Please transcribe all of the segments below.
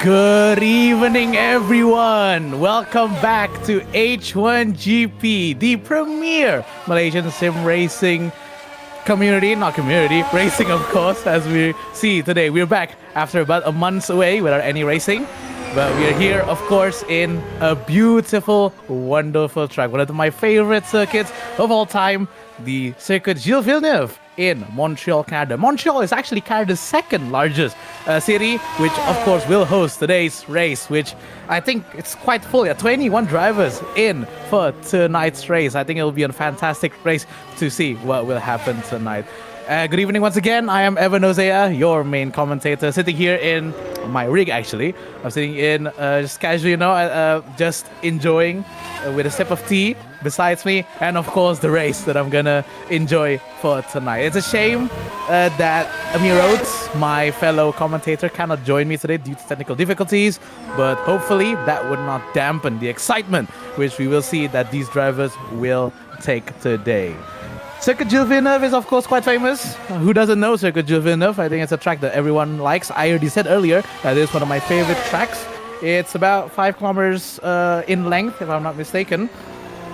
Good evening, everyone. Welcome back to H1GP, the premier Malaysian sim racing community, not community, racing, of course, as we see today. We're back after about a month away without any racing. But we're here, of course, in a beautiful, wonderful track. One of my favorite circuits of all time, the Circuit Gilles Villeneuve in Montreal, Canada. Montreal is actually Canada's second largest city, which, of course, will host today's race, which I think it's quite full. 21 drivers in for tonight's race. I think it'll be a fantastic race to see what will happen tonight. Good evening once again. I am Evan Ozea, your main commentator, sitting here in my rig, actually. I'm sitting in just casually, just enjoying with a sip of tea besides me, and of course the race that I'm gonna enjoy for tonight. It's a shame that Amir Rhodes, my fellow commentator, cannot join me today due to technical difficulties, but hopefully that would not dampen the excitement which we will see that these drivers will take today. Circuit Gilles Villeneuve is, of course, quite famous. Who doesn't know Circuit Gilles Villeneuve? I think it's a track that everyone likes. I already said earlier that it is one of my favorite tracks. It's about 5 kilometers in length, if I'm not mistaken.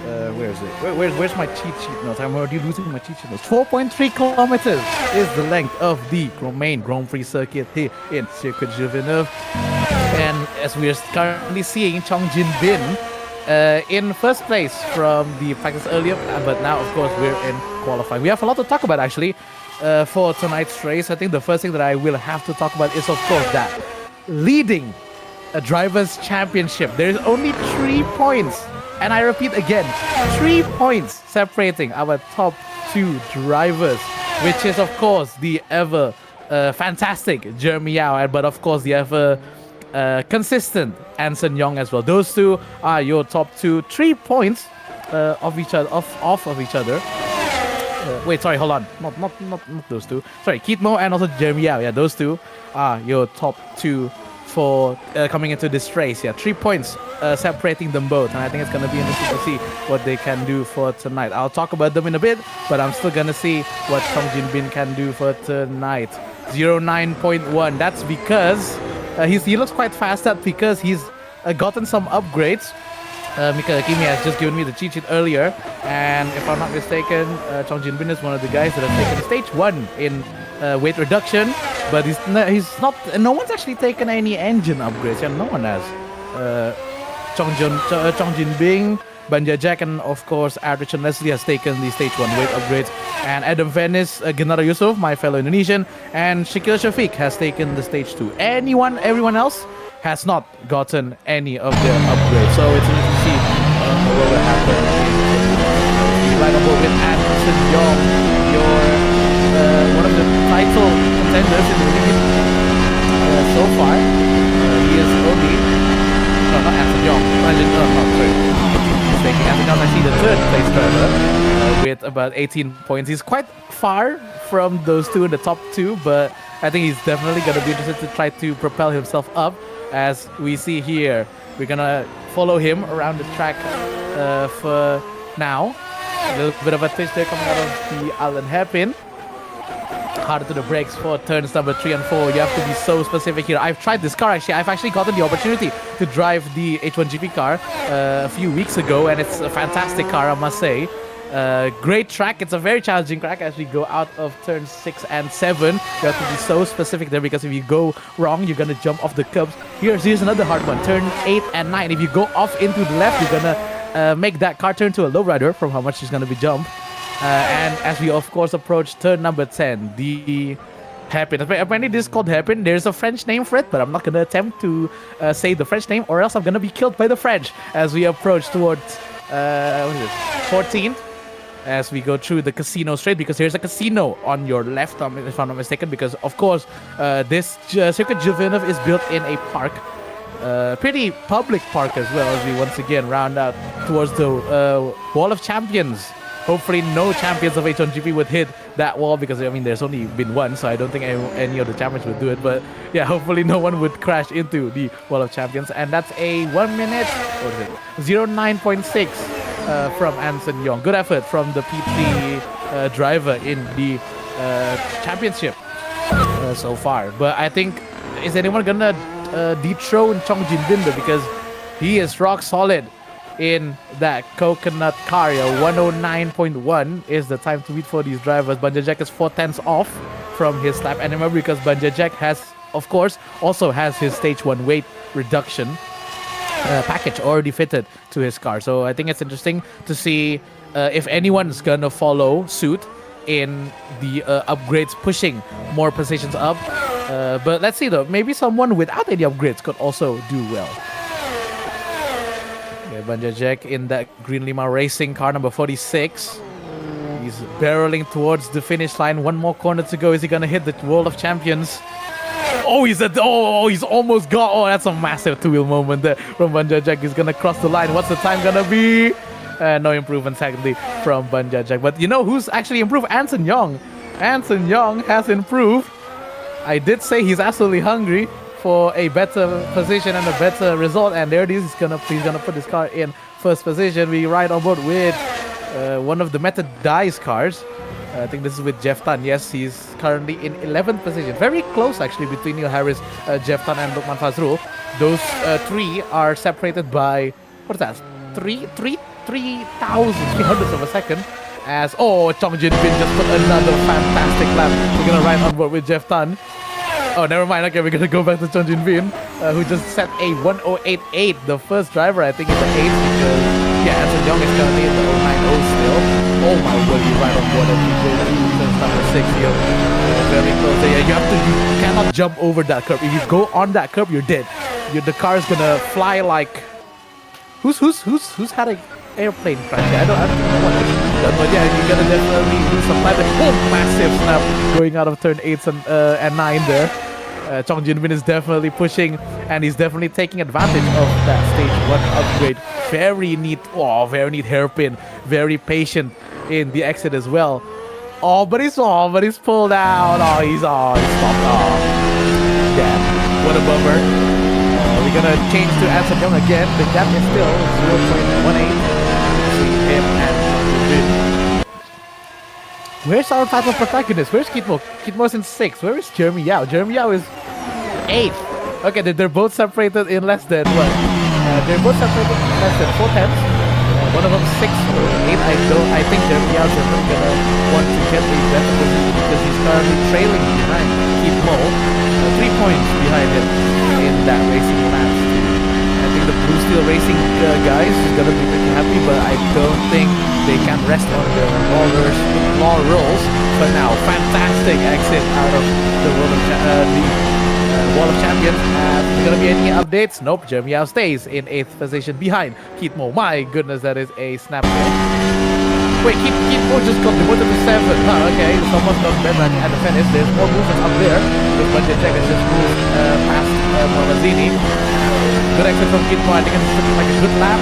Where is it? Where's my cheat sheet notes? I'm already losing my cheat sheet notes. 4.3 kilometers is the length of the main Grand Prix circuit here in Circuit Gilles Villeneuve. And as we are currently seeing, Chong Jin Bin in first place from the practice earlier, but now, of course, we're in qualifying. We have a lot to talk about, actually, for tonight's race. I think the first thing that I will have to talk about is, of course, that leading a driver's championship. There's only 3 points, and I repeat again, 3 points separating our top 2 drivers, which is, of course, the ever fantastic Jeremy Yao, but, of course, the ever consistent Anson Yong as well. Those two are your top 2. 3 points of each other, off of each other. Wait, sorry, hold on. Not those two. Sorry, Keith Mo and also Jeremy Yao. Yeah, those two are your top 2 for coming into this race. Yeah, 3 points separating them both, and I think it's gonna be interesting to see what they can do for tonight. I'll talk about them in a bit, but I'm still gonna see what Chong Jin Bin can do for tonight. 09.1. That's because he looks quite fast up because he's gotten some upgrades. Mika Hakimi has just given me the cheat sheet earlier, and if I'm not mistaken, Chong Jin Bin is one of the guys that has taken stage 1 in weight reduction, but he's not. No one's actually taken any engine upgrades. Yeah, no one has. Chong Jin Bin, Banja Jack, and of course Ardrich and Leslie has taken the stage 1 weight upgrades, and Adam Venice, Genaro Yusuf, my fellow Indonesian, and Shakil Shafiq has taken the stage 2. Everyone else has not gotten any of their upgrades, so it's interesting to see what will happen. Right on board with Anderson Young, your one of the title contenders in the league so far. He is only not Anderson Young. Anderson Young, I see the 3rd place driver with about 18 points. He's quite far from those 2 in the top 2, but I think he's definitely going to be interested to try to propel himself up. As we see here, we're gonna follow him around the track for now. A little bit of a twist there coming out of the Allen hairpin. Harder to the brakes for turns number 3 and 4. You have to be so specific here. I've tried this car, actually. I've actually gotten the opportunity to drive the H1GP car a few weeks ago, and it's a fantastic car, I must say. Great track. It's a very challenging track as we go out of turns 6 and 7. You have to be so specific there, because if you go wrong, you're gonna jump off the curbs. Here's another hard one. Turn 8 and 9. If you go off into the left, you're gonna make that car turn to a lowrider from how much is gonna be jumped. And as we, of course, approach turn number 10, the hairpin. Apparently this is called hairpin. There's a French name for it, but I'm not gonna attempt to say the French name, or else I'm gonna be killed by the French as we approach towards 14. As we go through the casino straight, because there's a casino on your left, if I'm not mistaken, because of course this Circuit Gilles Villeneuve is built in a park, pretty public park as well, as we once again round out towards the Wall of Champions. Hopefully no champions of H1GP would hit that wall, because I mean there's only been one, so I don't think any of the champions would do it, but yeah, hopefully no one would crash into the Wall of Champions. And that's a 1 minute, what is it, 09.6 from Anson Yong. Good effort from the P3 driver in the championship so far. But I think, is anyone gonna dethrone Chong Jin Bin though, because he is rock solid in that coconut car. 109.1 is the time to beat for these drivers. Banja Jack is 4/10 off from his lap, and remember, because Banja Jack has, of course, also has his stage 1 weight reduction package already fitted to his car. So I think it's interesting to see if anyone's gonna follow suit in the upgrades, pushing more positions up. But let's see though, maybe someone without any upgrades could also do well. Okay, Banja Jack in that Green Lima Racing car number 46. He's barreling towards the finish line. One more corner to go. Is he gonna hit the World of Champions? Oh, he's almost got. Oh, that's a massive two-wheel moment there from Banja Jack. He's gonna cross the line. What's the time gonna be? No improvement, secondly, from Banja Jack. But you know who's actually improved? Anson Yong. Anson Yong has improved. I did say he's absolutely hungry for a better position and a better result, and there it is. He's gonna put his car in first position. We ride on board with one of the Method Dice cars. I think this is with Jeff Tan. Yes, he's currently in 11th position. Very close actually between Neil Harris, Jeff Tan, and Lukman Fazrul. Those three are separated by, what is that? 3,300 of a second. As Chong Jin Bin just put another fantastic lap. We're gonna ride on board with Jeff Tan. Oh, never mind. Okay, we're gonna go back to Chong Jin Bin, who just set a 1:08.8. The first driver, I think, is an 8 because Anson Yong is currently in the 090 still. Oh my word, you ride on board and you go to number 6 here. Very close there. You cannot jump over that curb. If you go on that curb, you're dead. The car is gonna fly like. Who's had an airplane crash? I don't know what it is. But yeah, you're gonna definitely lose some time. Massive snap going out of turn 8 and 9 there. Chong Jin Bin is definitely pushing, and he's definitely taking advantage of that stage 1 upgrade. Very neat hairpin. Very patient in the exit as well. But he's pulled out. He's stopped. Damn, what a bummer. We're gonna change to Anson Yong again. The gap is still 0.18 between him and Bin. Where's our title protagonist? Where's Kitmo? Kitmo's in 6th. Where is Jeremy Yao? Jeremy Yao is 8th. Okay, they're both separated in less than what? They're both separated in less than 4/10. One of them 6 or 8. I think Jeremy Yao is definitely gonna want to get a better position because he's currently trailing behind Kitmo, 3 points behind him in that racing match. I think the Blue Steel Racing guys is gonna be pretty happy, but I don't think they can rest on their laurels for now. Fantastic exit out of the Wall of Champions. Is there gonna be any updates? Nope. Jeremy Yao stays in 8th position behind Kitmo. My goodness, that is a snap. Wait, Kitmo just got demoted to 7th. Okay, someone's got them at the finish. There's more movement up there. With Banja Jack has just moved past Morazini. Good exit from Kitmo. I think it's looking like a good lap.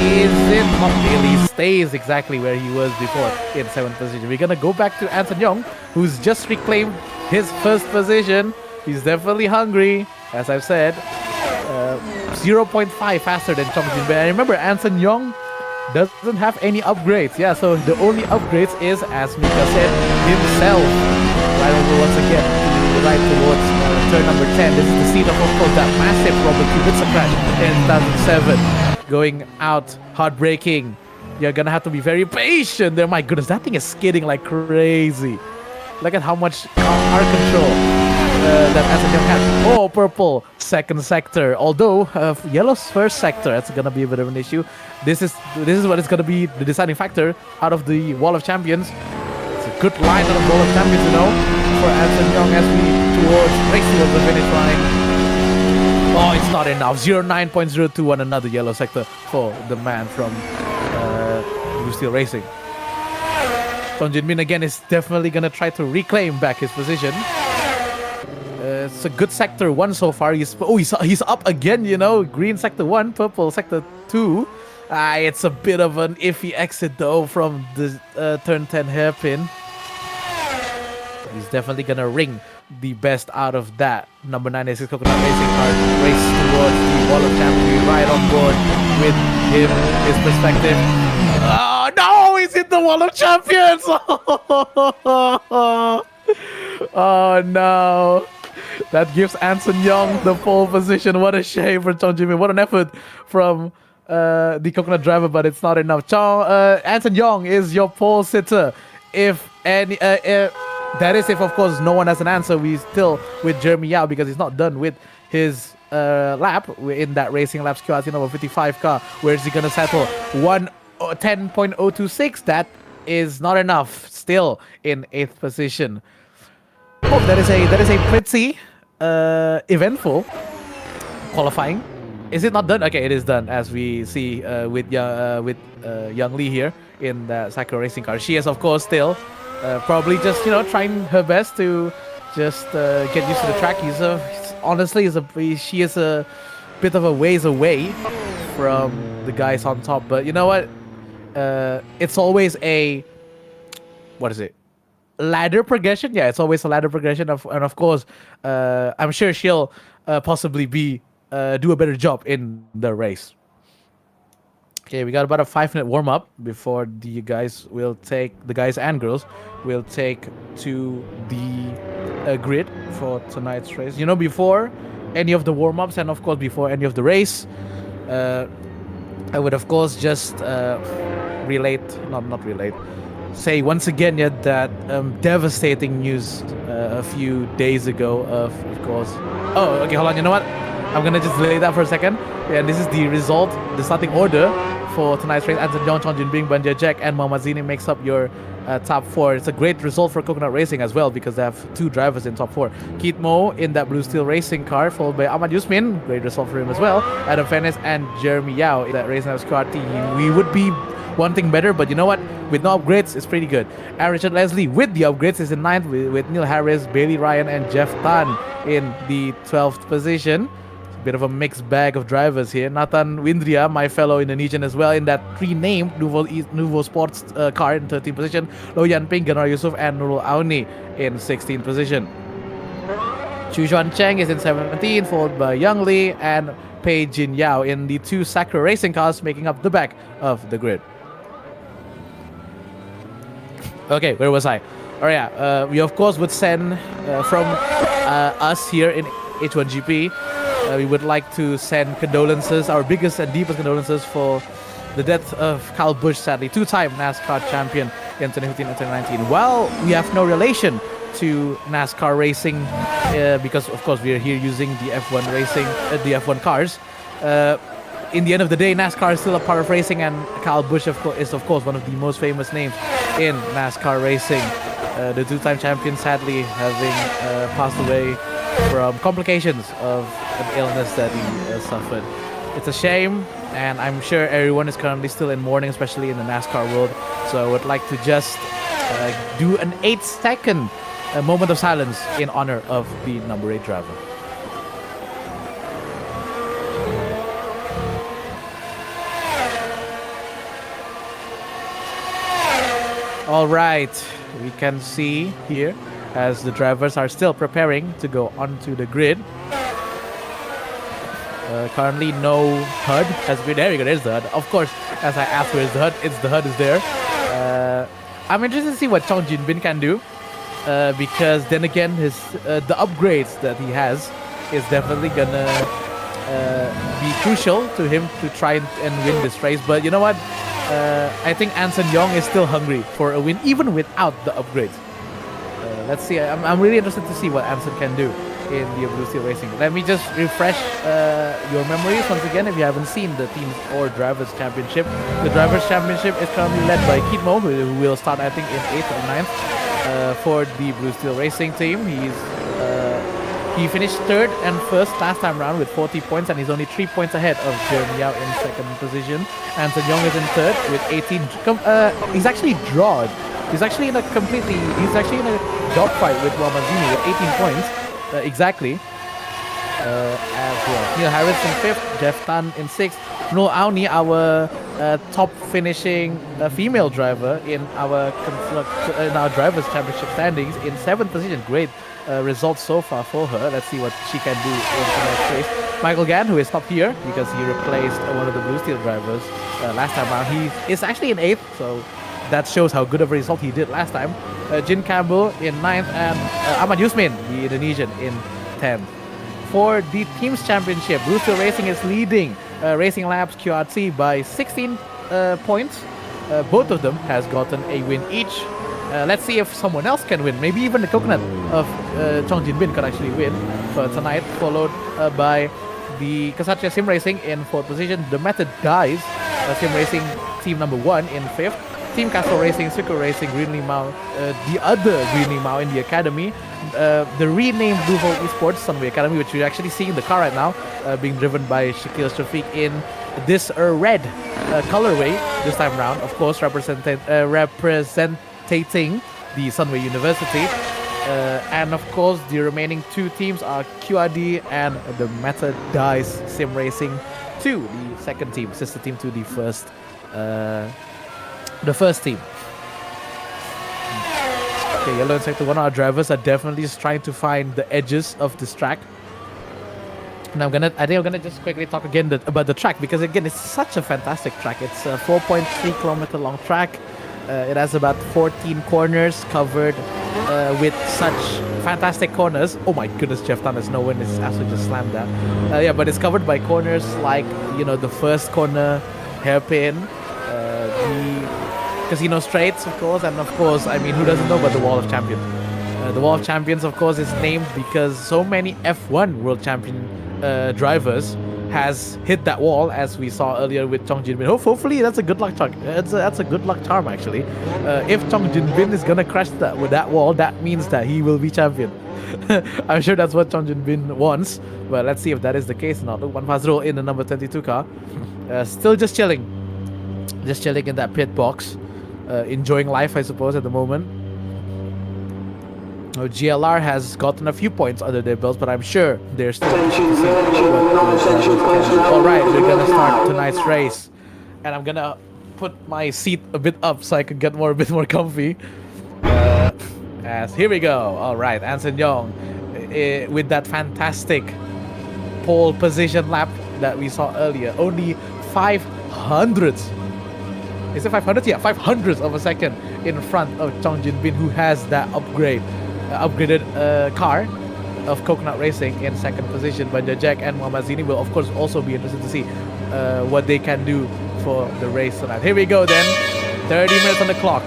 Is it? Not really. Stays exactly where he was before in 7th position. We're gonna go back to Anson Yong, who's just reclaimed his first position. He's definitely hungry, as I've said. 0.5 faster than Chong Jin Bin. And remember, Anson Yong doesn't have any upgrades. Yeah, so the only upgrades is, as Mika said, himself. Right over once again, right towards turn number 10. This is the scene of course, that massive Robert Kubica crash in 2007. Going out, heartbreaking. You're gonna have to be very patient there. My goodness, that thing is skidding like crazy. Look at how much car control that Anson Yong had. Oh, purple, 2nd sector. Although yellow's 1st sector, that's gonna be a bit of an issue. This is what is gonna be the deciding factor out of the Wall of Champions. It's a good line out of Wall of Champions, for Anson Yong as we race towards the finish line. Oh, it's not enough. 09.021, another yellow sector for the man from Blue Steel Racing. Chong Jin Bin again is definitely gonna try to reclaim back his position. It's a good sector 1 so far. He's up again, Green sector 1, purple sector 2. It's a bit of an iffy exit though from the turn 10 hairpin. He's definitely gonna wring the best out of that. Number 96 Coconut Racing car race towards the Wall of Champions. Right on board with him, his perspective. Oh no, he's hit the Wall of Champions! Oh no. That gives Anson Young the pole position. What a shame for H1GP. What an effort from the coconut driver, but it's not enough. Anson Young is your pole sitter. If any, that is if of course no one has an answer. We still with Jeremy Yao because he's not done with his lap in that racing laps QRT number 55 car. Where is he gonna settle? 10.026. That is not enough. Still in 8th position. Oh, that is a pretty eventful qualifying. Is it not done? Okay, it is done, as we see with Young Lee here in the Sakura racing car. She is of course still probably just trying her best to just get used to the track. She is a bit of a ways away from the guys on top, but you know what? It's always a ladder progression. Yeah, it's always a ladder progression and of course I'm sure she'll possibly do a better job in the race. Okay, we got about a 5-minute warm-up before the guys and girls will take to the grid for tonight's race. Before any of the warm-ups and of course before any of the race, I would of course just say once again that devastating news a few days ago of course. Oh, okay, hold on. You know what? I'm gonna just delay that for a second. Yeah, and this is the result, the starting order for tonight's race. Anson Young, Chong Junbing, Banjia Jack, and Mohammad Zini makes up your top 4. It's a great result for Coconut Racing as well because they have 2 drivers in top 4. Keith Mo in that Blue Steel Racing car, followed by Ahmad Yusmin, great result for him as well. Adam Fennes and Jeremy Yao in that Racing Labs QRT. We would be wanting better, but you know what? With no upgrades, it's pretty good. And Richard Leslie with the upgrades is in 9th with Neil Harris, Bailey Ryan, and Jeff Tan in the 12th position. Bit of a mixed bag of drivers here. Nathan Windria, my fellow Indonesian as well, in that renamed Nuvo Sports car in 13th position. Lo Yan Ping, Ganar Yusuf, and Nurul Auni in 16th position. Chu Xuan Cheng is in 17th, followed by Young Lee and Pei Jin Yao in the 2 Sakura racing cars, making up the back of the grid. Okay, where was I? Oh yeah, we of course would send from us here in H1GP. We would like to send condolences, our biggest and deepest condolences for the death of Kyle Busch, sadly, 2-time NASCAR champion in 2015 and 2019. While we have no relation to NASCAR racing, because of course we are here using the F1 racing, the F1 cars. In the end of the day, NASCAR is still a part of racing, and Kyle Busch is of course one of the most famous names in NASCAR racing. The 2-time champion, sadly, having passed away from complications of an illness that he suffered. It's a shame, and I'm sure everyone is currently still in mourning, especially in the NASCAR world. So I would like to just do an 8-second moment of silence in honor of the number 8 driver. All right, we can see here as the drivers are still preparing to go onto the grid. Currently no HUD has been, there we go, there's the HUD. Of course, as I asked where's the HUD, the HUD is there. I'm interested to see what Chong Jinbin can do, because then again the upgrades that he has is definitely gonna be crucial to him to try and win this race. But you know what? I think Anson Young is still hungry for a win even without the upgrades. Let's see. I'm really interested to see what Anson can do in the Blue Steel Racing. Let me just refresh your memories once again if you haven't seen the Teams or Drivers Championship. The Drivers Championship is currently led by Keith Mo, who will start I think in 8th or 9th for the Blue Steel Racing team. He finished 3rd and 1st last time round with 40 points, and he's only 3 points ahead of Jeremy Yao in 2nd position. Anson Young is in 3rd with 18. He's actually drawed. He's actually in a dogfight with Wamazini with 18 points. Exactly. As well. Neil Harris in 5th, Jeff Tan in 6th. Noel Auni, our top finishing female driver in our Drivers' Championship standings, in 7th position. Great results so far for her. Let's see what she can do in the next race. Michael Gann, who is top here because he replaced one of the Blue Steel drivers last time around. He is actually in 8th, so that shows how good of a result he did last time. Jin Campbell in 9th, and Ahmad Yusmin, the Indonesian, in 10th. For the team's championship, Rooster Racing is leading Racing Labs QRT by 16 points. Both of them has gotten a win each. Let's see if someone else can win. Maybe even the Coconut of Chong Jin Bin could actually win for tonight, followed by the Kasatria Sim Racing in 4th position. The Method Dies Sim Racing team number 1 in 5th. Team Castle Racing, Suku Racing, Green Limau, the other Green Limau in the academy. The renamed Blue Hole Esports Sunway Academy, which we're actually seeing in the car right now, being driven by Shakil Shafiq in this red colorway this time around. Of course, representing the Sunway University. And of course, the remaining 2 teams are QRD and the Meta Dice Sim Racing 2, the second team, sister team to the first team. Okay, yellow and sector 1, our drivers are definitely just trying to find the edges of this track. And I think I'm gonna just quickly talk again about the track, because again, it's such a fantastic track. It's a 4.3 kilometer long track. It has about 14 corners covered with such fantastic corners. Oh my goodness, Jeff Tan has no win. It's absolutely just slammed that. Yeah, but it's covered by corners like, you know, the first corner, hairpin, the Casino Straits, of course, and of course, I mean, who doesn't know about the Wall of Champions? The Wall of Champions, of course, is named because so many F1 World Champion drivers has hit that wall, as we saw earlier with Chong Jin Bin. Hopefully, that's a good luck charm. That's a good luck charm, actually. If Chong Jin Bin is gonna crash with that wall, that means that he will be champion. I'm sure that's what Chong Jin Bin wants, but let's see if that is the case or not. Look, one fast roll in the number 22 car. Still just chilling in that pit box. Enjoying life, I suppose, at the moment. GLR has gotten a few points under their belts, but I'm sure they're still. Alright, we're gonna start tonight's race. And I'm gonna put my seat a bit up so I can get a bit more comfy. As here we go. Alright, Anson Young with that fantastic pole position lap that we saw earlier. Only 500s. Is it 500? Yeah, 500ths of a second in front of Chong Jin Bin, who has that upgraded car of Coconut Racing in 2nd position. But Jack and Muhammad Zini will, of course, also be interested to see what they can do for the race tonight. Here we go then. 30 minutes on the clock.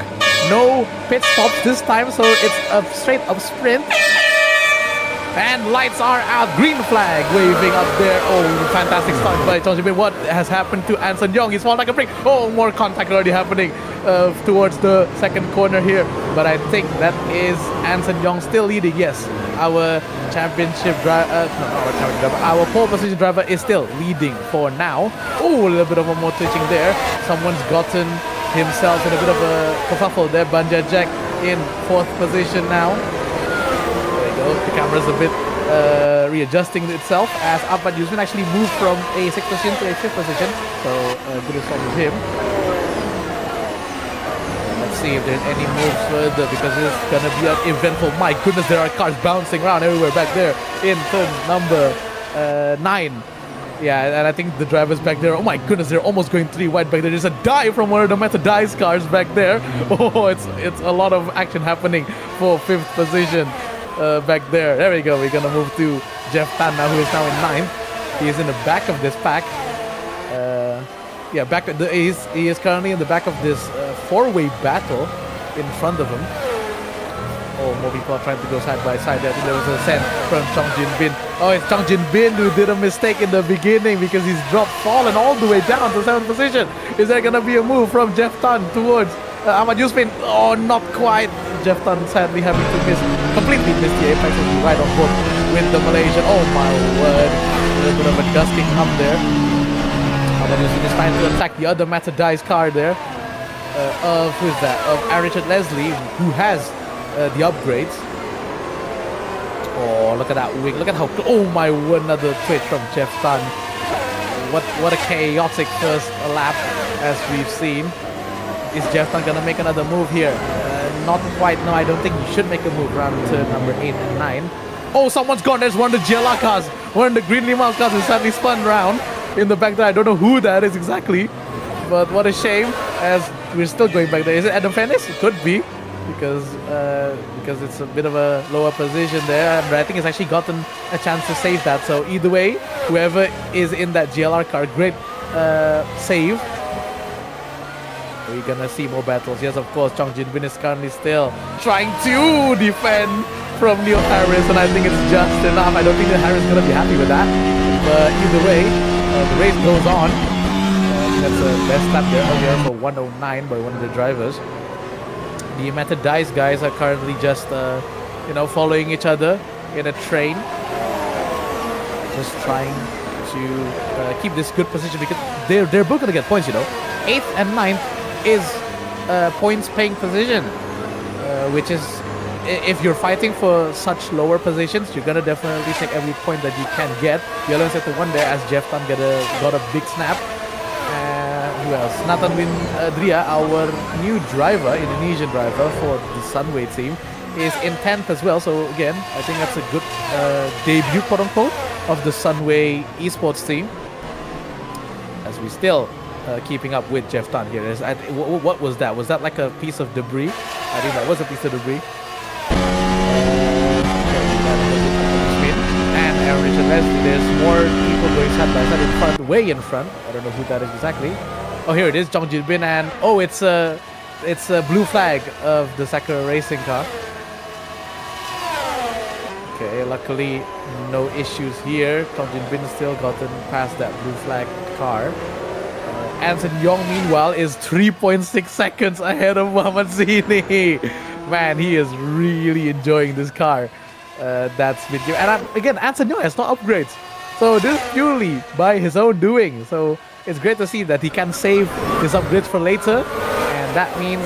No pit stops this time, so it's a straight up sprint. And lights are out. Green flag waving up there. Oh, fantastic start by Chong Jin Bin. What has happened to Anson Young? He's fallen like a brick. Oh, more contact already happening towards the 2nd corner here. But I think that is Anson Young still leading. Yes, our championship driver, our pole position driver is still leading for now. Oh, a little bit of a more twitching there. Someone's gotten himself in a bit of a kerfuffle there. Banja Jack in 4th position now. The camera's a bit readjusting itself as Ahmad Yusmin actually moved from a 6th position to a 5th position. So good result with him. Let's see if there's any moves further, because it's gonna be an eventful. My goodness, there are cars bouncing around everywhere back there in turn number 9. Yeah, and I think the drivers back there, oh my goodness, they're almost going 3 wide back there. There's a dive from one of the Meta Dice cars back there. Oh, it's a lot of action happening for 5th position. Back there. There we go. We're gonna move to Jeff Tan now, who is now in 9th. He is in the back of this pack. Yeah, he is currently in the back of this 4-way battle in front of him. Oh, more people are trying to go side by side. I think there was a send from Chong Jin Bin. Oh, it's Chong Jin Bin who did a mistake in the beginning, because he's fallen all the way down to 7th position. Is there gonna be a move from Jeff Tan towards Ahmad Yusmin? Oh, not quite. Jeff Tan sadly having to completely miss the apex, and be right on board with the Malaysian. Oh my word. A little bit of a dusting up there. Ahmad Yusmin is trying to attack the other Meta Dice car there. Who is that? Of Richard Leslie, who has the upgrades. Oh, look at that wing. Look at how... Oh my word, another twitch from Jeff Tan. What a chaotic first lap, as we've seen. Is Jeff Tan gonna make another move here? Not quite. No, I don't think he should make a move around turn number 8 and 9. Oh, someone's gone. There's one of the GLR cars. One of the Green Limau cars is sadly spun round in the back there. I don't know who that is exactly, but what a shame, as we're still going back there. Is it Adam Fennis? It could be. because it's a bit of a lower position there, and I think it's actually gotten a chance to save that. So either way, whoever is in that GLR car, great save. We're gonna see more battles. Yes, of course, Chong Jin Bin is currently still trying to defend from Neil Harris, and I think it's just enough. I don't think that Harris is gonna be happy with that. But either way, the race goes on. That's the best lap there earlier for 109 by one of the drivers. The Method Dice guys are currently just, following each other in a train. Just trying to keep this good position because they're both gonna get points, 8th and 9th is points paying position, which is, if you're fighting for such lower positions, you're gonna definitely take every point that you can get. Yellow set to 1 there as Jeff Tan got a big snap. Who else? Nathan Win Dria, our new driver, Indonesian driver for the Sunway team, is in 10th as well. So again, I think that's a good debut, quote unquote, of the Sunway esports team. As we still keeping up with Jeff Tan here. What was that? Was that like a piece of debris? I think that was a piece of debris. And Aaron Richard Leslie, there's more people going side by side in front, way in front. I don't know who that is exactly. Oh, here it is, Chong Jin Bin, and oh, it's a blue flag of the Sakura Racing car. Okay, luckily no issues here. Chong Jin Bin still gotten past that blue flag car. Anson Yong, meanwhile, is 3.6 seconds ahead of Muhammad Zini. Man, he is really enjoying this car. That's been given. And again, Anson Yong has no upgrades. So this is purely by his own doing. So it's great to see that he can save his upgrades for later. And that means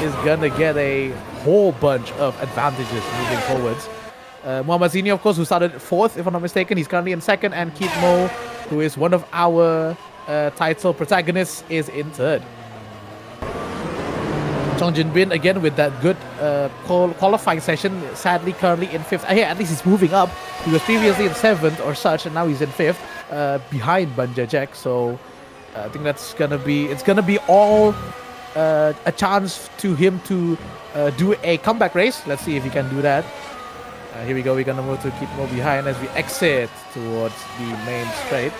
he is going to get a whole bunch of advantages moving forwards. Muhammad Zini, of course, who started 4th, if I'm not mistaken. He's currently in 2nd. And Keith Mo, who is one of our title protagonists, is in 3rd. Chong Jin Bin again with that good qualifying session, sadly currently in 5th. Hey, at least he's moving up. He was previously in 7th or such, and now he's in 5th, behind Banjajek. So I think it's gonna be all a chance to him to do a comeback race. Let's see if he can do that. Here we go. We're gonna move to keep more behind as we exit towards the main straight.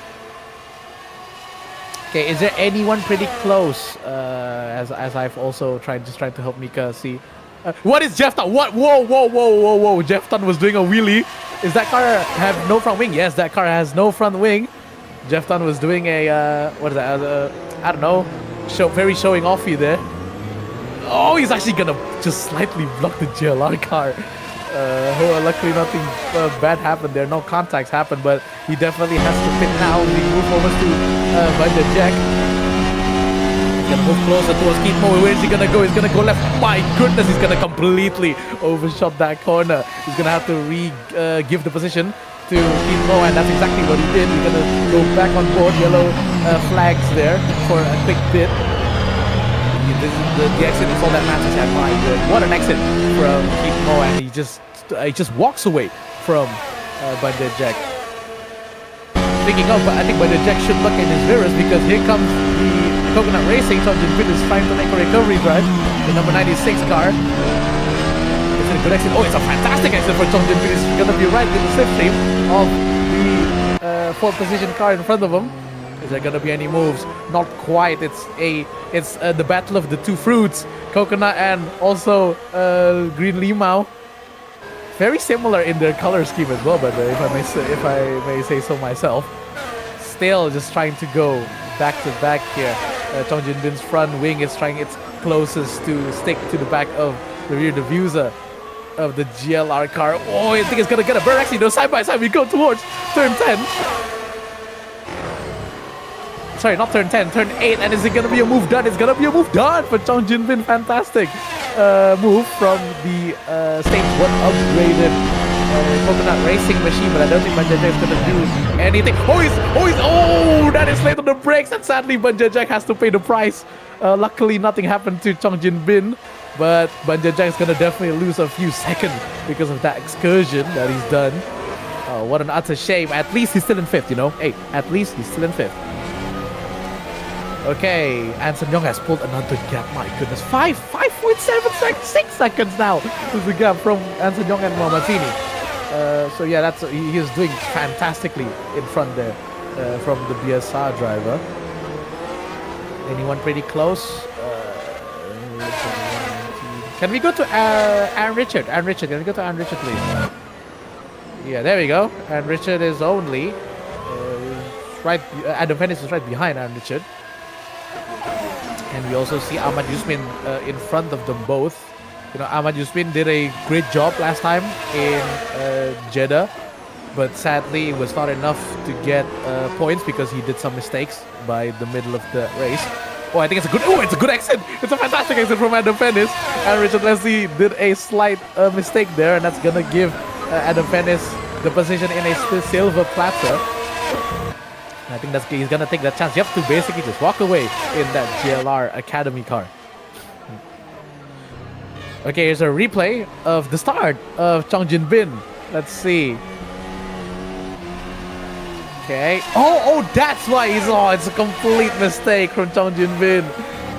Okay, is there anyone pretty close? As I've also tried to help Mika see. What is Jeff Tan? What? Whoa! Jeff Tan was doing a wheelie. Is that car have no front wing? Yes, that car has no front wing. Jeff Tan was doing a what is that? I don't know. Very showing offy there. Oh, he's actually gonna just slightly block the GLR car. Luckily nothing bad happened there. No contacts happened, but he definitely has to pit now. We move over to Banjajek. He's gonna move closer towards Keith Mo. Where is he gonna go? He's gonna go left. My goodness, he's gonna completely overshot that corner. He's gonna have to give the position to Keith Mo, and that's exactly what he did. He's gonna go back on board. Yellow flags there for a quick pit. The exit is all that matters. And my good, what an exit from Keith Mo, and he just walks away from Banjajek. Speaking of, I think Banjajek should look in his mirrors because here comes the Coconut Racing. Chong Jin Bin is trying to make a recovery drive. The number 96 car. It's a good exit. Oh, it's a fantastic exit for Chong Jin Bin. He's gonna be right in the slipstream of the 4th position car in front of him. Is there gonna be any moves? Not quite. It's the battle of the two fruits, Coconut and also Green Limau. Very similar in their color scheme as well, but if I may say so myself. Still just trying to go back to back here. Chong Jin Bin's front wing is trying its closest to stick to the back of the rear diffuser of the GLR car. Oh, I think it's gonna get a burn. Actually, no, side by side we go towards turn 10. Sorry, not turn 10, turn 8, and is it gonna be a move done? It's gonna be a move done for Chong Jin Bin. Fantastic move from the stage 1 upgraded Coconut Racing machine, but I don't think Banjajek is gonna do anything. Oh, that is late on the brakes, and sadly Banjajek has to pay the price. Luckily, nothing happened to Chong Jin Bin, but Banjajek is gonna definitely lose a few seconds because of that excursion that he's done. Oh, what an utter shame. At least he's still in 5th, Hey, at least he's still in 5th. Okay, Anson Young has pulled another gap. My goodness, 5.6 seconds now is the gap from Anson Young and Mohamadzini. So yeah, he is doing fantastically in front there from the BSR driver. Anyone pretty close? Can we go to Aaron Richard? Aaron Richard, can we go to Aaron Richard, please? Yeah, there we go. Aaron Richard is only right. Adam Venice is right behind Aaron Richard. And we also see Ahmad Yusmin in front of them both. You know, Ahmad Yusmin did a great job last time in Jeddah, but sadly it was not enough to get points because he did some mistakes by the middle of the race. Oh, I think it's a good exit. It's a fantastic exit from Adam Venice. And Richard Leslie did a slight mistake there, and that's gonna give Adam Venice the position in a silver platter. I think he's gonna take that chance. You have to basically just walk away in that GLR Academy car. Okay, here's a replay of the start of Chongjin Bin. Let's see. Okay. Oh, that's why it's a complete mistake from Chongjin Bin.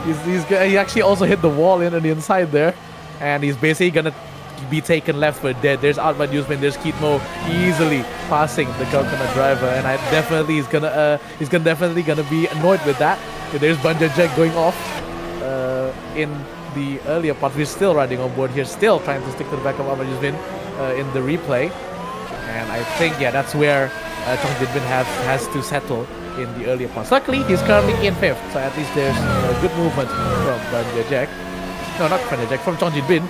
He actually also hit the wall on the inside there, and he's basically gonna be taken left for dead. There's Ahmad Yusmin, there's Kitmo easily passing the coconut driver, and he's definitely gonna be annoyed with that. There's Banja Jack going off in the earlier part. We're still riding on board here, still trying to stick to the back of Ahmad Yusmin in the replay, and I think that's where Chong Jin-bin has to settle in the earlier parts. Luckily, he's currently in 5th, so at least there's good movement from Banja Jack. No, not Banja Jack, from Chong Jin-bin.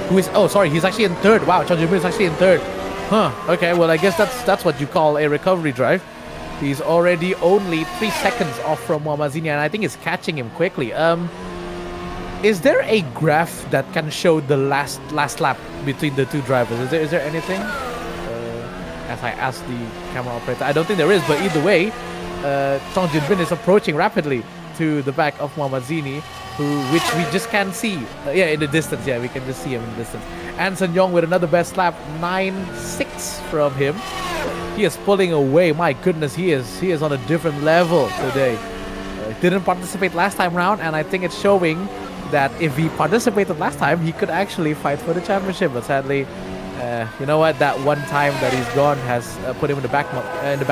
He's actually in 3rd. Wow, Chong Jin-bin is actually in 3rd. Huh, okay, well, I guess that's what you call a recovery drive. He's already only 3 seconds off from Mohamadzini, and I think he's catching him quickly. Is there a graph that can show the last lap between the two drivers? Is there anything? As I asked the camera operator, I don't think there is, but either way, Chong Jin-bin is approaching rapidly to the back of Mohamadzini, which we just can't see. In the distance, we can just see him in the distance. Anson Young with another best lap, 9.6 from him. He is pulling away. My goodness, he is on a different level today. Didn't participate last time round, and I think it's showing that if he participated last time, he could actually fight for the championship. But sadly, you know what? That one time that he's gone has put him in the back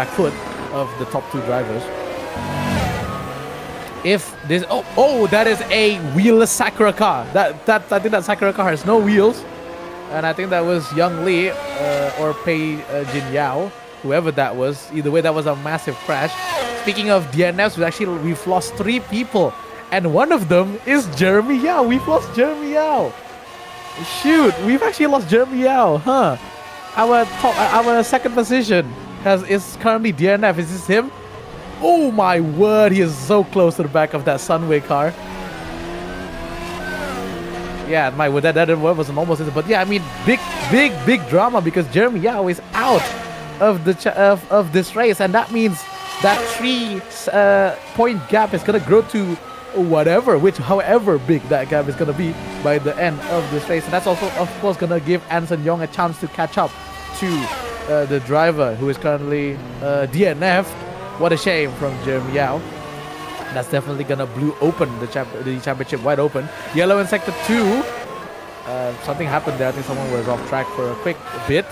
foot of the top 2 drivers. If this, that is a wheelless Sakura car. I think that Sakura car has no wheels, and I think that was Young Lee or Pei Jin Yao, whoever that was. Either way, that was a massive crash. Speaking of DNFs, we've lost 3 people, and one of them is Jeremy Yao. We've lost Jeremy Yao. Shoot, we've actually lost Jeremy Yao, huh? Our second position is currently DNF. Is this him? Oh my word, he is so close to the back of that Sunway car. Yeah, my word, that was an almost, but yeah, I mean, big drama because Jeremy Yao is out of this race, and that means that 3-point gap is gonna grow to however big that gap is gonna be by the end of this race, and that's also, of course, gonna give Anson Young a chance to catch up to the driver who is currently DNF'd. What a shame from Jeremy Yao. That's definitely gonna blow open the championship wide open. Yellow in sector 2. Something happened there. I think someone was off track for a quick bit.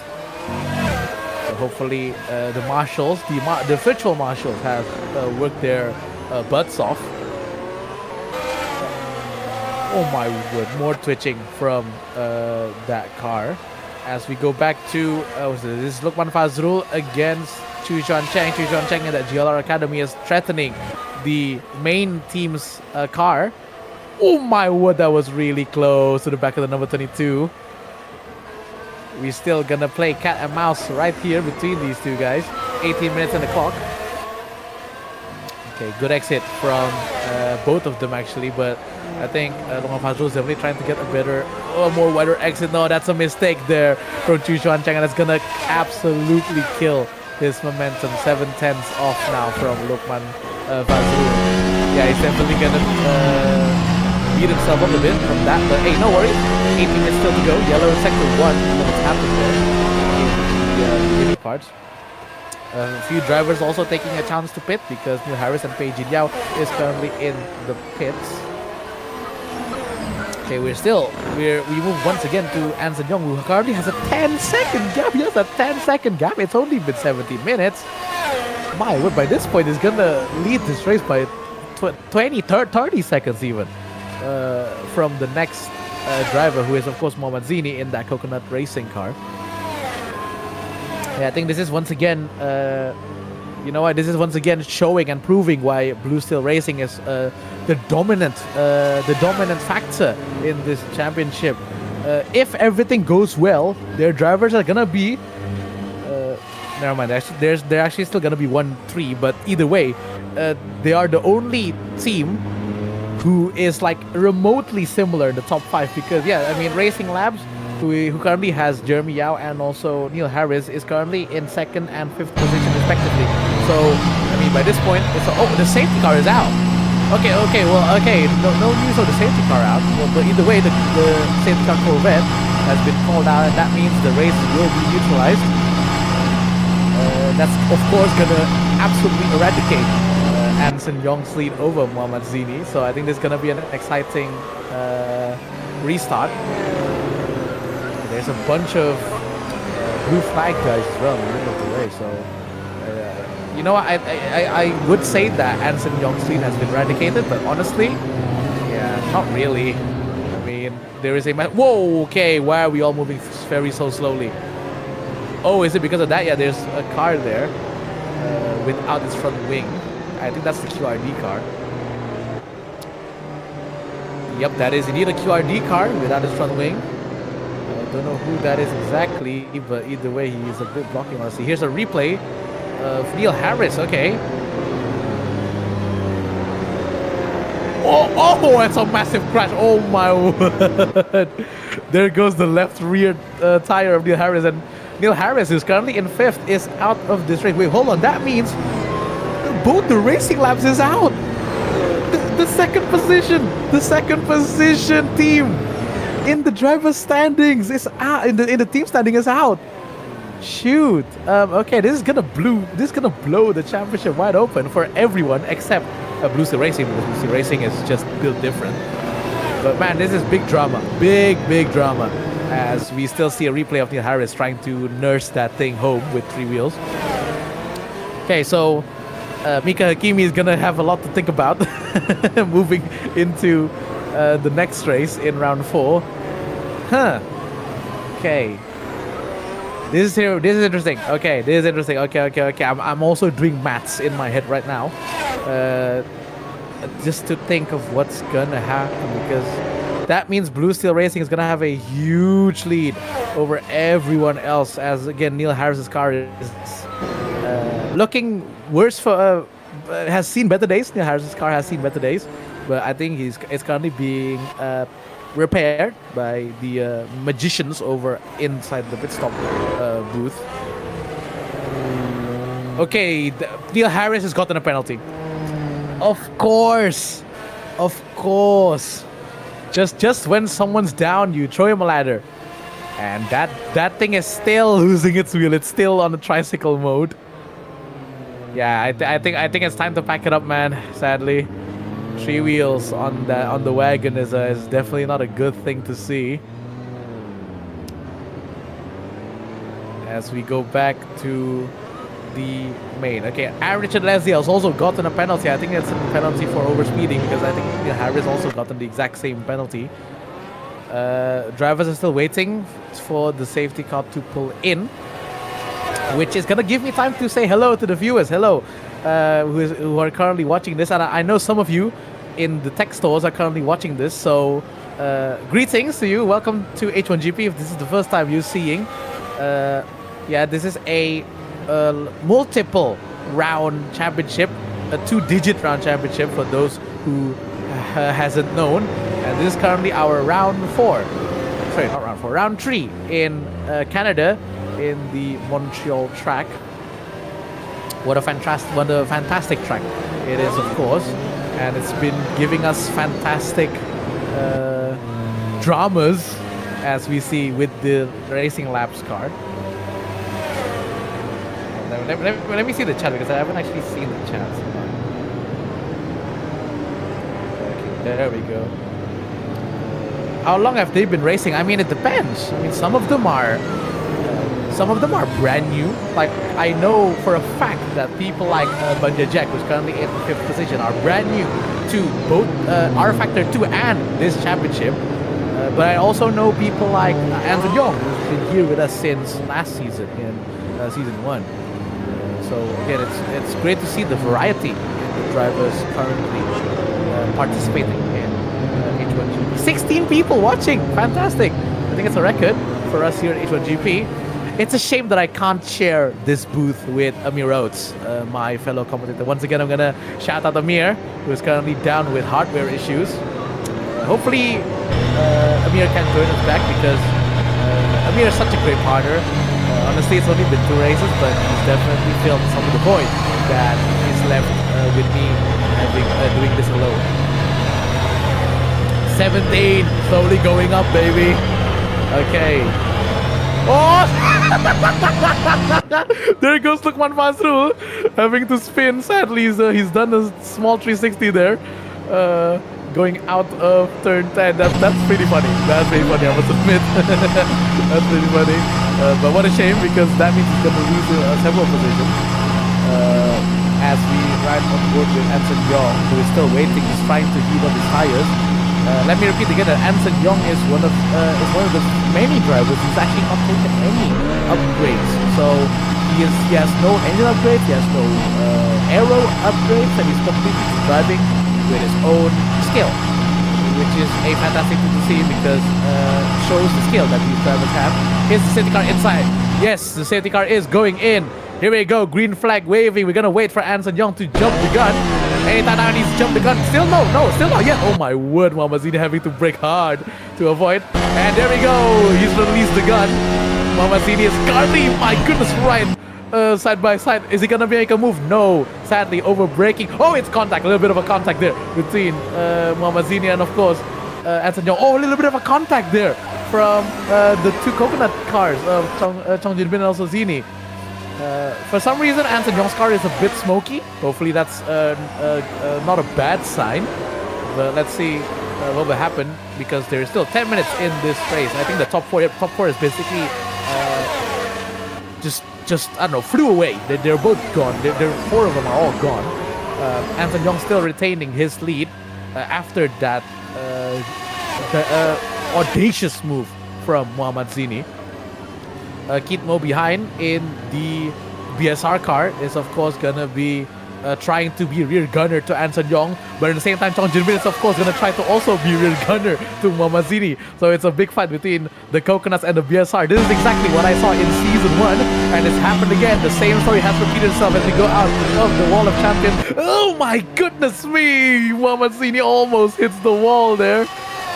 So hopefully the marshals, the virtual marshals, have worked their butts off. Oh my word! More twitching from that car. As we go back to this is Lukman Fazrul against Chu Xuan Cheng. Chu Xuan Cheng in that GLR Academy is threatening the main team's car. Oh my word, that was really close to the back of the number 22. We're still gonna play cat and mouse right here between these two guys. 18 minutes on the clock. Okay, good exit from both of them actually, but I think Lukman Fazrul is definitely trying to get a more wider exit. No, that's a mistake there from Chu Xuan Cheng, and that's gonna absolutely kill his momentum. 7/10 off now from Lukman Fazrul. Yeah, he's definitely gonna beat himself up a bit from that, but hey, no worries. 18 minutes still to go. Yellow in sector 1. What's happened there in the parts. A few drivers also taking a chance to pit because Neil Harris and Pei Jin-Yao is currently in the pits. Okay, we move once again to An Sen-yong, who currently has a 10-second gap. He has a 10-second gap. It's only been 17 minutes. My word, by this point, he's gonna lead this race by 30 seconds even from the next driver, who is of course Mohamed Zini in that Coconut Racing car. Yeah, I think this is once again, you know what? This is once again showing and proving why Blue Steel Racing is the dominant factor in this championship. If everything goes well, their drivers are gonna be. Never mind. They're actually still gonna be 1-3, but either way, they are the only team who is like remotely similar in the top 5. Because yeah, I mean, Racing Labs, who currently has Jeremy Yao and also Neil Harris, is currently in 2nd and 5th position respectively. So I mean, by this point, it's the safety car is out. Okay, no news of the safety car out. Well, but either way, the safety car Corvette has been called out, and that means the race will be neutralized. That's of course gonna absolutely eradicate An Sen-yong's lead over Mohamed Zini. So I think this is gonna be an exciting restart. There's a bunch of blue flag guys as well in the middle of the race. So you know, I would say that An Sen-yong's lead has been eradicated, but honestly, yeah, not really. I mean, there is a whoa. Okay, why are we all moving so slowly? Oh, is it because of that? Yeah, there's a car there without its front wing. I think that's the QRD car. Yep, that is indeed a QRD car without its front wing. I don't know who that is exactly, but either way, he is a bit blocking RC. Here's a replay of Neil Harris. Okay. Oh, it's a massive crash. Oh my word. There goes the left rear tire of Neil Harris, and Neil Harris, who's currently in 5th, is out of this race. Wait, hold on. That means both the Racing Labs is out. The second position team in the driver's standings is out. In the team standing is out. Shoot. Okay, this is gonna blow the championship wide open for everyone except Blue Steel Racing, because Blue Steel Racing is just built different. But man, this is big drama. Big drama. As we still see a replay of Neil Harris trying to nurse that thing home with 3 wheels. Okay, so Mika Hakimi is gonna have a lot to think about moving into the next race in round 4. Okay. This is interesting. Okay, this is interesting. Okay. I'm also doing maths in my head right now, just to think of what's gonna happen, because that means Blue Steel Racing is gonna have a huge lead over everyone else. As again, Neil Harris's car is looking worse for. Has seen better days. Neil Harris's car has seen better days, but I think it's currently being repaired by the magicians over inside the pit stop booth. Okay, Neil Harris has gotten a penalty. Of course. Just when someone's down, you throw him a ladder, and that thing is still losing its wheel. It's still on the tricycle mode. Yeah, I think it's time to pack it up, man. Sadly, 3 wheels on the wagon is definitely not a good thing to see. As we go back to the main. Okay, Aaron Richard Leslie has also gotten a penalty. I think it's a penalty for overspeeding, because I think Harris also gotten the exact same penalty. Drivers are still waiting for the safety car to pull in, which is gonna give me time to say hello to the viewers. Hello, who are currently watching this, and I know some of you in the tech stores are currently watching this. So greetings to you. Welcome to H1GP. If this is the first time you're seeing, yeah, this is a multiple round championship, a 2-digit round championship for those who hasn't known, and this is currently our round 4. Sorry, not round 4, round 3 in Canada, in the Montreal track. What a fantastic track it is, of course, and it's been giving us fantastic dramas, as we see with the Racing Labs car. let me see the chat because I haven't actually seen the chat. Okay, there we go. How long have they been racing? I mean, it depends. I mean, some of them are brand new. Like, I know for a fact that people like Banja Jack, who's currently in 5th position, are brand new to both R Factor 2 and this championship. But I also know people like Anton Young, who's been here with us since last season in season 1. So again, it's great to see the variety in the drivers currently participating in H1GP. 16 people watching, fantastic! I think it's a record for us here at H1GP. It's a shame that I can't share this booth with Amir Oates, my fellow commentator. Once again, I'm gonna shout out Amir, who is currently down with hardware issues. Hopefully, Amir can join us back because Amir is such a great partner. Honestly, it's only been 2 races, but he's definitely filled some of the void that is left with me doing this alone. 17, slowly going up, baby. Okay. Oh! There goes Lukman Fasrul, having to spin. Sadly, he's done a small 360 there. Going out of turn 10. That's pretty funny. That's pretty funny, I must admit. That's pretty funny. But what a shame, because that means he's going to lose several positions. As we ride on board with Anson Young, who is still waiting, he's trying to heat up his tires. Let me repeat again that Anson Young is one of the many drivers who's actually not taken any upgrades. So he has no engine upgrades, he has no aero upgrades, and he's completely driving with his own skill, which is a fantastic thing to see because shows the skill that these drivers have. Here's the safety car inside. Yes, the safety car is going in. Here we go, green flag waving. We're gonna wait for Anson Young to jump the gun. Anytime now he needs to jump the gun. Still still not yet. Oh my word, Mamazini having to brake hard to avoid. And there we go, he's released the gun. Mamazini is currently, my goodness, right side by side. Is he gonna make a move? No, sadly over braking. Oh, it's contact, a little bit of a contact there between Mamazini and of course Anson Young. Oh, a little bit of a contact there from the 2 coconut cars of Chong Jinbin and also Zini. For some reason, Anson Young's car is a bit smoky. Hopefully that's not a bad sign. But let's see what will happen because there is still 10 minutes in this race. I think the top four is basically just I don't know, flew away. They're both gone. 4 of them are all gone. Anson Young still retaining his lead after that audacious move from Muhammad Zini. Kit Mo behind in the BSR car is of course gonna be trying to be rear gunner to Anson Young, but at the same time Chong Jinbin is of course gonna try to also be rear gunner to Mamazini. So it's a big fight between the Coconuts and the BSR. This is exactly what I saw in season 1, and it's happened again. The same story has repeated itself as we go out of the wall of champions. Oh my goodness me! Mamazini almost hits the wall there.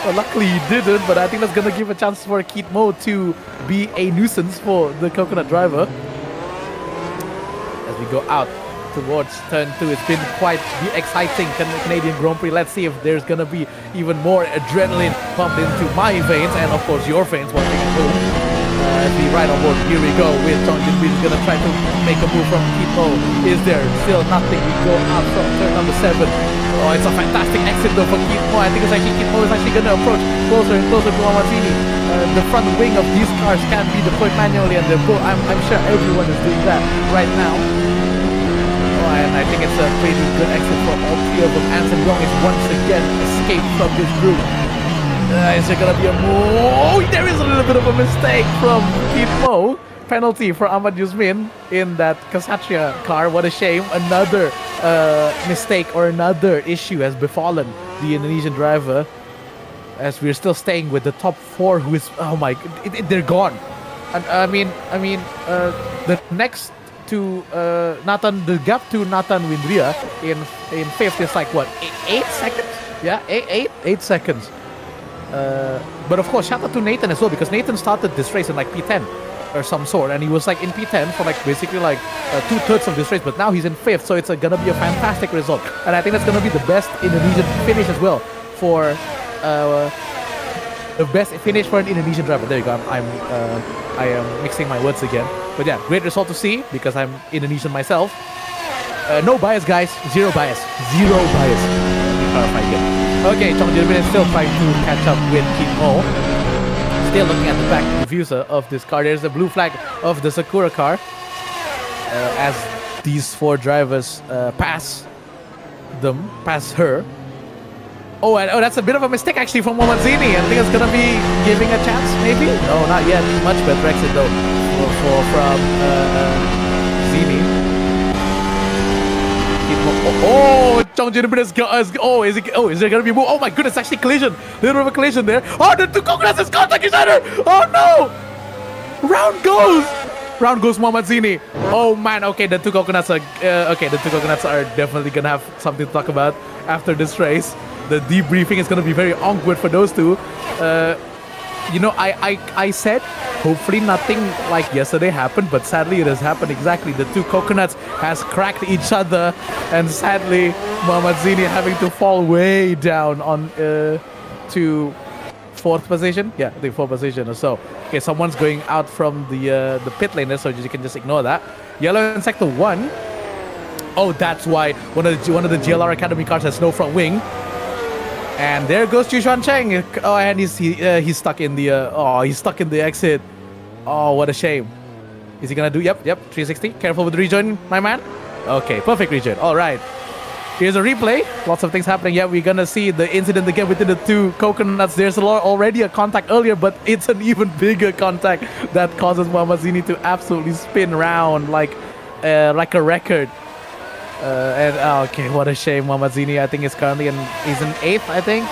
Well, luckily he didn't, but I think that's gonna give a chance for Keith Mo to be a nuisance for the Coconut driver. As we go out towards turn 2, it's been quite the exciting Canadian Grand Prix. Let's see if there's gonna be even more adrenaline pumped into my veins and of course your veins watching at home. As we ride on board, here we go with Chong Jinbin is gonna try to make a move from Keith Mo. Is there still nothing? We go out from turn number 7. Oh, it's a fantastic exit though for Keith Mo. I think it's actually Keith Mo is actually going to approach closer and closer to Mamazini. The front wing of these cars can be deployed manually, and I'm sure everyone is doing that right now. Oh, and I think it's a pretty good exit for all 3 of them. Anson Young is once again escaped from this group. Is there going to be a move? Oh, there is a little bit of a mistake from Keith Mo. Penalty for Ahmad Yusmin in that Kasatria car. What a shame. Another mistake or another issue has befallen the Indonesian driver, as we're still staying with the top 4 who is, oh my, they're gone. And I mean the next to Nathan, the gap to Nathan Windria in 5th is like what, 8 seconds? Yeah, 8 seconds. But of course, shout out to Nathan as well, because Nathan started this race in like P10 or some sort, and he was like in P10 for like basically like 2/3 of this race, but now he's in 5th, so it's gonna be a fantastic result, and I think that's gonna be the best Indonesian finish as well for the best finish for an Indonesian driver. There you go. I am mixing my words again. But yeah, great result to see because I'm Indonesian myself. No bias, guys. Zero bias. Zero bias. Let me clarify again. Okay, Chong Jin-bin is still trying to catch up with Kim Oh. Still looking at the back diffuser of this car. There's the blue flag of the Sakura car. As these 4 drivers pass her. Oh, that's a bit of a mistake actually from Mohammadzini. I think it's gonna be giving a chance, maybe. No, not yet. Much better exit though from Zini. Oh, Chong Jin-bin is there gonna be a move? Oh my goodness, actually collision. Little bit of a collision there. Oh, the 2 coconuts is contact each other. Oh no! Round goes Mohammadzini. Oh man, okay, the 2 coconuts are definitely gonna have something to talk about after this race. The debriefing is gonna be very awkward for those two. You know, I said hopefully nothing like yesterday happened, but sadly it has happened exactly. The 2 coconuts has cracked each other, and sadly Mohammadzini having to fall way down on to 4th position. Yeah, I think 4th position or so. Okay, someone's going out from the pit lane there, so you can just ignore that. Yellow in sector 1. Oh, that's why one of the GLR Academy cars has no front wing. And there goes Chu Xuan Cheng. Oh, and he's stuck in the he's stuck in the exit. Oh, what a shame. Is he gonna do? Yep, 360. Careful with the rejoin, my man. Okay, perfect rejoin. All right. Here's a replay. Lots of things happening. Yeah, we're gonna see the incident again within the 2 coconuts. There's already a contact earlier, but it's an even bigger contact that causes Mohammadzini to absolutely spin around like a record. Okay, what a shame. Mohammadzini, I think, is currently he's in 8th, I think.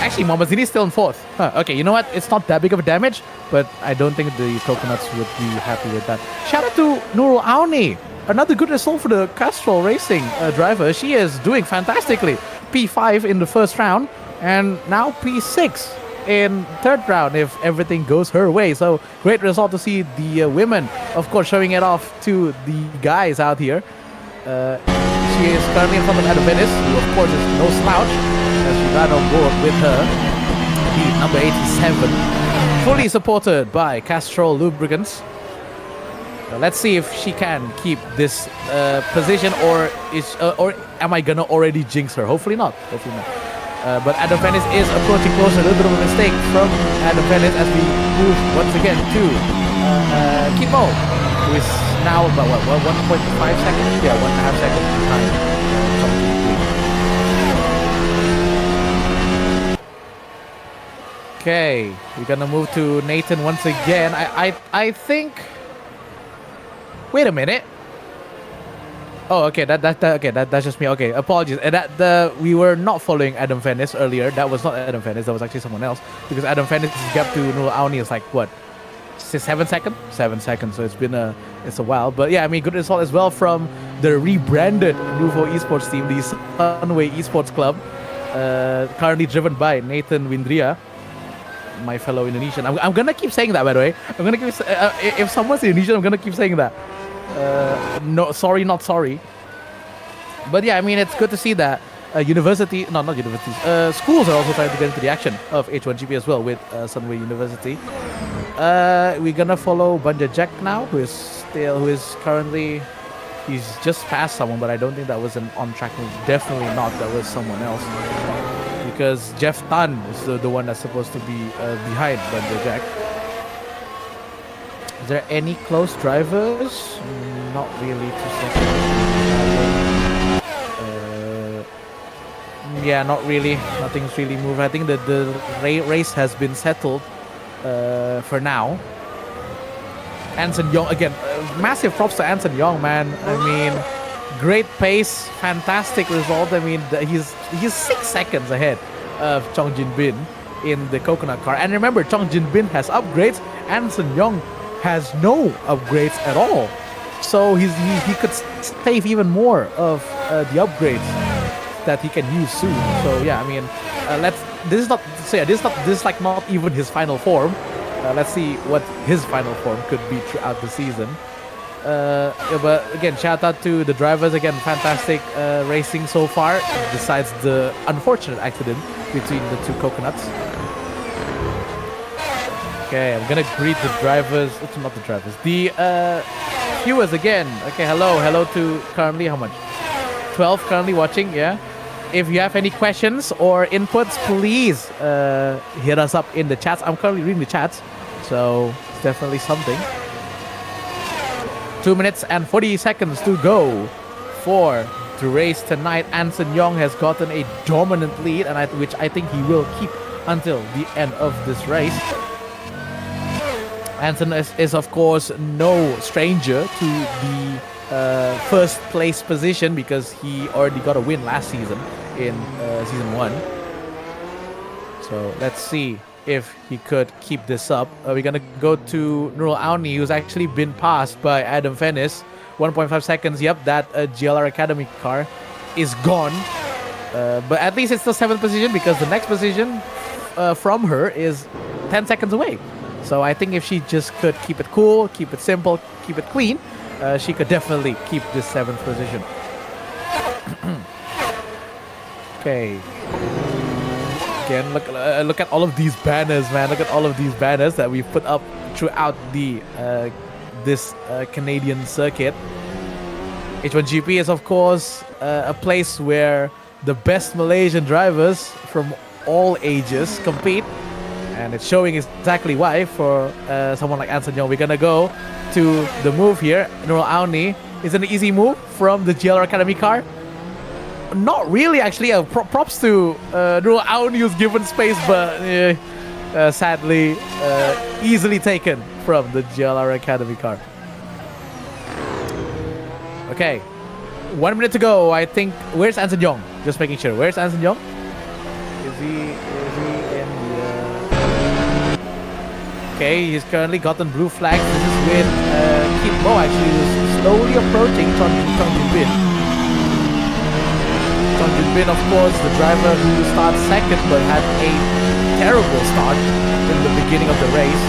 Actually, Mohammadzini is still in 4th. Huh, okay, you know what? It's not that big of a damage, but I don't think the coconuts would be happy with that. Shout out to Nurul Auni. Another good result for the Castrol Racing driver. She is doing fantastically. P5 in the 1st round, and now P6 in 3rd round if everything goes her way. So great result to see the women, of course, showing it off to the guys out here. She is currently in front of Adam Venice, who of course is no slouch, as she got on board with her. Lead number 87, fully supported by Castrol Lubricants. Let's see if she can keep this position, or am I gonna already jinx her? Hopefully not. But Adam Venice is approaching closer. A little bit of a mistake from Adam Venice as we move once again to Kimo, who is now about 1.5 seconds? Yeah, 1.5 seconds behind. Okay, we're gonna move to Nathan once again. I think. Wait a minute. Oh, okay. That's just me. Okay, apologies. We were not following Adam Venice earlier. That was not Adam Venice. That was actually someone else, because Adam Venice's gap to Nurul Auni is like what? 7 seconds? 7 seconds, so it's a while. But yeah, I mean, good result as well from the rebranded Nuvo Esports team, the Sunway Esports Club, currently driven by Nathan Windria, my fellow Indonesian. I'm gonna keep saying that, by the way. I'm gonna keep if someone's Indonesian, I'm gonna keep saying that. No, sorry, not sorry. But yeah, I mean, it's good to see that not universities, schools are also trying to get into the action of H1GP as well with Sunway University. We're gonna follow Banja Jack now, who is currently, he's just passed someone, but I don't think that was an on-track move. Definitely not, that was someone else. Because Jeff Tan is the one that's supposed to be behind Banja Jack. Is there any close drivers? Not really. Yeah, not really. Nothing's really moved. I think that the race has been settled for now. Anson Young, again, massive props to Anson Young, man. I mean, great pace, fantastic result. I mean, he's 6 seconds ahead of Chong Jin-bin in the coconut car. And remember, Chong Jin-bin has upgrades. Anson Young has no upgrades at all. So he could save even more of the upgrades that he can use soon. So yeah, I mean, this is like not even his final form. Let's see what his final form could be throughout the season. Yeah, but again, shout out to the drivers. Again, fantastic racing so far, besides the unfortunate accident between the 2 coconuts. Okay, I'm gonna greet the drivers. It's not the drivers. The viewers again. Okay, hello to currently how much? 12 currently watching. Yeah. If you have any questions or inputs, please hit us up in the chats. I'm currently reading the chats, so it's definitely something. 2 minutes and 40 seconds to go for the race tonight. Anson Young has gotten a dominant lead, and which I think he will keep until the end of this race. Anson is of course no stranger to the first place position because he already got a win last season in season 1. So let's see if he could keep this up. We're gonna go to Nurul Auni, who's actually been passed by Adam Fennis. 1.5 seconds. Yep, that GLR Academy car is gone. But at least it's the 7th position because the next position from her is 10 seconds away. So I think if she just could keep it cool, keep it simple, keep it clean, she could definitely keep this 7th position. Okay. Again, look at all of these banners, man. Look at all of these banners that we've put up throughout the this Canadian circuit. H1GP is of course a place where the best Malaysian drivers from all ages compete, and it's showing exactly why for someone like Anson Young. We're gonna go to the move here. Nurul Auni is an easy move from the GLR Academy car. Not really, actually. Props to Nurul Auni, who's given space, but sadly easily taken from the GLR Academy car. Okay, 1 minute to go. I think. Where's Anson Young? Just making sure. Where's Anson Young? Is he in the? Okay, he's currently gotten blue flags. This is with Keith Mo actually, who's slowly approaching Chong Jun Bin. Chong Jun Bin, of course, the driver who starts second but had a terrible start in the beginning of the race,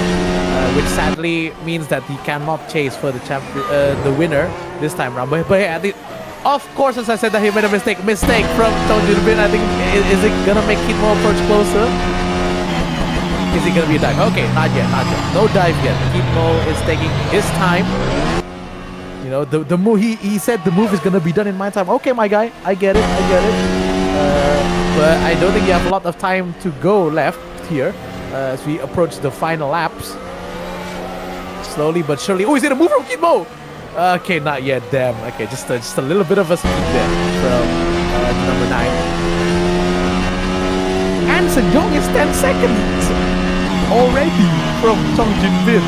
which sadly means that he cannot chase for the the winner this time around. But yeah, of course, as I said, that he made a mistake from Chong Jun Bin. I think is it gonna make Keith Mo approach closer? Is he gonna be a dive? Okay, not yet. No dive yet. Keith Mo is taking his time. You know, the move, he said the move is gonna be done in my time. Okay, my guy, I get it. But I don't think you have a lot of time to go left here as we approach the final laps. Slowly but surely. Oh, is it a move from Keith Mo? Okay, not yet. Damn. Okay, just a little bit of a speed there from number 9. Anson Young is 10 seconds already from Chong Jun Bin.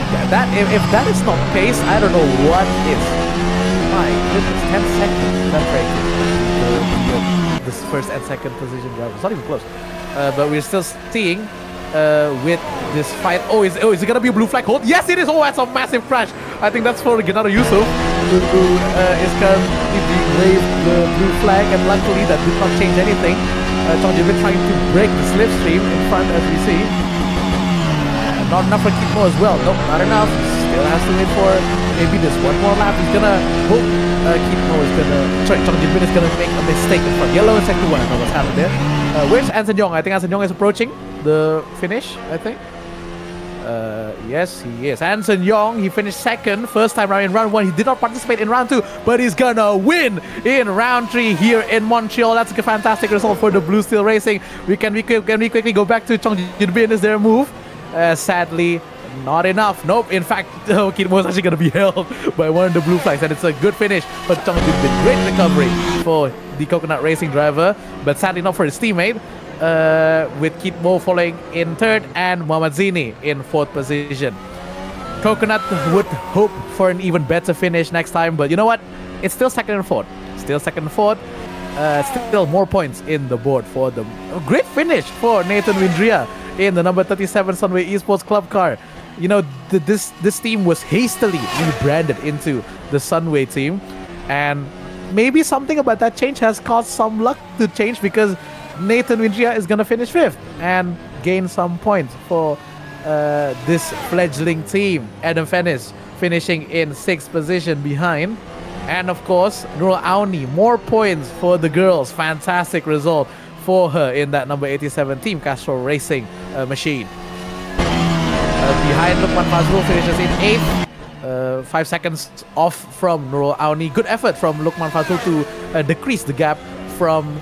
Yeah, that if that is not pace, I don't know what is. My goodness, 10 seconds. That's right. This first and second position drivers, not even close. But we're still seeing with this fight. Oh, is it gonna be a blue flag hold? Yes, it is. Oh, that's a massive crash. I think that's for Gennaro Yusuf, who is currently being waved the blue flag, and luckily that did not change anything. Chong Jun Bin trying to break the slipstream in front, as we see. Not enough for Keith Mo as well. Nope, not enough. Still has to wait for maybe this one more lap. He's gonna hope Keith Mo is gonna. Sorry, Chong Jun Bin is gonna make a mistake in front. Yellow and sector 1. I don't know what's happened there. Where's Anson Young? I think Anson Young is approaching the finish. I think. Yes, he is. Anson Young, he finished second first time around in round 1. He did not participate in round 2, but he's gonna win in round 3 here in Montreal. That's a fantastic result for the Blue Steel Racing. Can we quickly go back to Chong Jun Bin? Is there a move? Sadly, not enough. Nope. In fact, Keith Mo is actually going to be held by one of the blue flags, and it's a good finish for Chong Jun Bin. Great recovery for the Coconut Racing driver, but sadly not for his teammate. With Keith Mo following in 3rd and Mohamed Zini in 4th position. Coconut would hope for an even better finish next time, but you know what? It's still 2nd and 4th. Still more points in the board for them. A great finish for Nathan Windria in the number 37 Sunway Esports Club car. You know, this team was hastily rebranded into the Sunway team, and maybe something about that change has caused some luck to change, because Nathan Windria is gonna finish 5th and gain some points for this fledgling team. Adam Fennis finishing in 6th position behind, and of course Nurul Auni, more points for the girls. Fantastic result for her in that number 87 Team Castro Racing machine. Behind Lukman Fazrul finishes in 8th. 5 seconds off from Nurul Auni. Good effort from Lukman Fazrul to decrease the gap from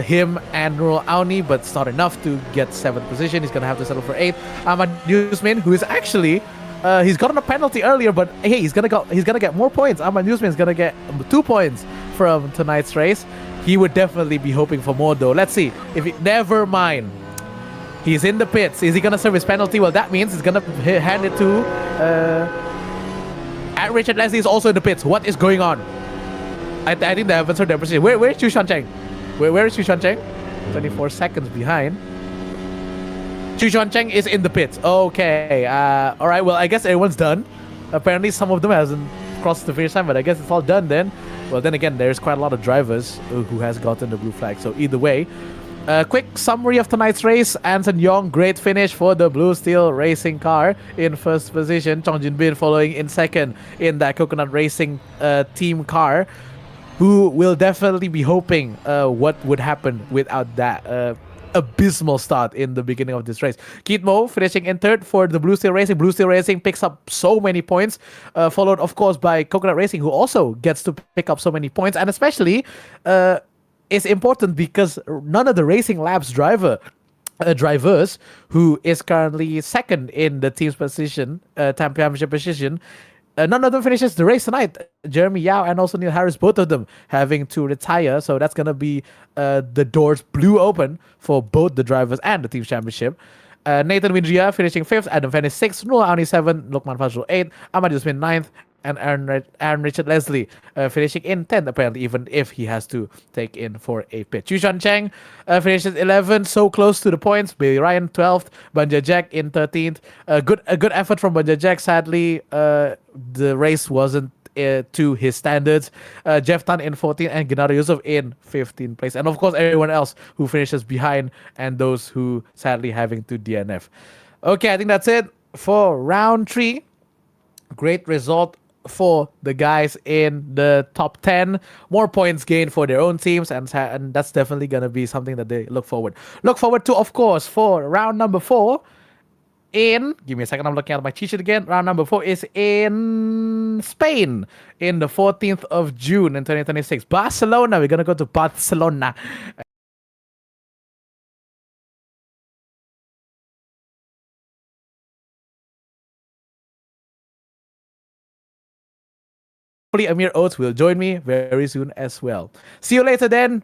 him and Nurul Auni, but it's not enough to get 7th position. He's gonna have to settle for 8th. Ahmad Yusmin, who is actually he's gotten a penalty earlier, but hey, he's gonna get more points. Ahmad Yusmin is gonna get 2 points from tonight's race. He would definitely be hoping for more though. Let's see if he, never mind. He's in the pits. Is he gonna serve his penalty? Well, that means he's gonna hand it to and Richard Leslie is also in the pits. What is going on? I think they haven't served their position. Where is Chu Xuancheng? Where is Chu Xuancheng? 24 seconds behind. Chu Xuancheng is in the pits. Okay. All right. Well, I guess everyone's done. Apparently, some of them hasn't crossed the finish line, but I guess it's all done then. Well, then again, there's quite a lot of drivers who has gotten the blue flag. So either way, quick summary of tonight's race. Anson Yong, great finish for the Blue Steel Racing car in first position. Chong Jin Bin following in second in that Coconut Racing team car, who will definitely be hoping what would happen without that abysmal start in the beginning of this race. Keith Mo finishing in 3rd for the Blue Steel Racing. Blue Steel Racing picks up so many points, followed of course by Coconut Racing, who also gets to pick up so many points, and especially is important because none of the Racing Labs drivers, who is currently 2nd in the team's position, time championship position, none of them finishes the race tonight. Jeremy Yao and also Neil Harris, both of them having to retire. So that's going to be the doors blew open for both the drivers and the team's championship. Nathan Windria finishing 5th, Adam Fennis 6th, Nurul Auni 7th, Lukman Fazrul 8th, Ahmad Yusmin 9th, and Aaron Richard Leslie finishing in 10th, apparently, even if he has to take in for a pit. Chu Xuancheng finishes 11th, so close to the points. Billy Ryan 12th, Banja Jack in 13th. A good effort from Banja Jack. Sadly, the race wasn't to his standards. Jeff Tan in 14th and Gennaro Yusuf in 15th place. And of course, everyone else who finishes behind and those who sadly having to DNF. Okay, I think that's it for round 3. Great result for the guys in the top 10. More points gained for their own teams, and that's definitely going to be something that they look forward to, of course, for round number 4 in, give me a second, I'm looking at my cheat sheet again. Round number 4 is in Spain in the 14th of June in 2026. Barcelona, we're going to go to Barcelona. Hopefully Amir Oates will join me very soon as well. See you later then.